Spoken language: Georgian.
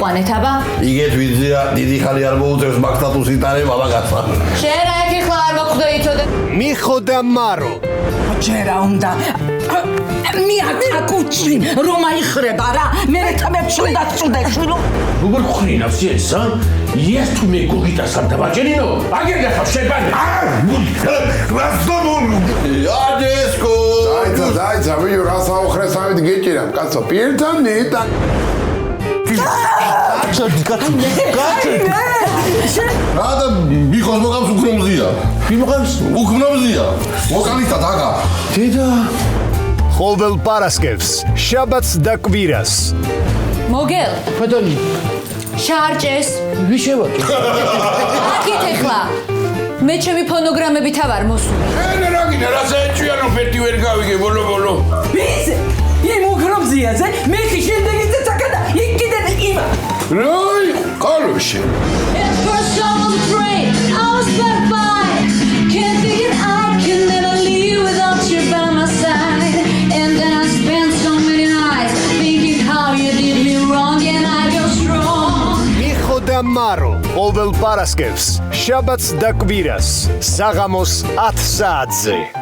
მოვიყვანეთ, აბა? იგეთ ვიზია დიდი ხანი არ მოუწევს მაგ სტატუსს იტანე მამაკაცმა. შენ რა იქ ხლა არ მოხდე იცოდე. მიხოდა მარო. ჯერა უნდა მიაკაკუჩი რომ აიხრება რა მე თამებშვილდაც წუდეშვილო როგორ ხრინავს ეს ა? იეს თუ მე გოგიტასად დავაჭერინო? აგერ გახავ შებანი. ადესკო. დაიცა, ვიო რა საოხრეს ამით გეჭირა, კაცო, პირთან ნიტა. რა და მიხოს მოგავს უქრომზია. ვიმოყავს? უქრომზია. მოკალიტა დაგა. დედა ყოველ პარასკევს, შაბათს და კვირას. მოგელ, ფედანი შარჭეს. ვიშევაჭო. აკით ეხლა. მე ჩემი ფონოგრამებით ავარ მოსული. ენა რა გინდა რა საერთია რომ ფეთი ვერ გავიგე ბოლო. ის იმ უქრომზიაზე მე კი შემდეგი წაკადა იქ კიდე იმა რაი, კალოში. At first I was afraid, I was terrified. Can't figure I can never leave without you by my side. And then I spent so many nights thinking how you did me wrong, and I go strong. მიხოდა მარო, ყოველ პარასკევს, შაბათს და კვირას, საღამოს 10 საათზე.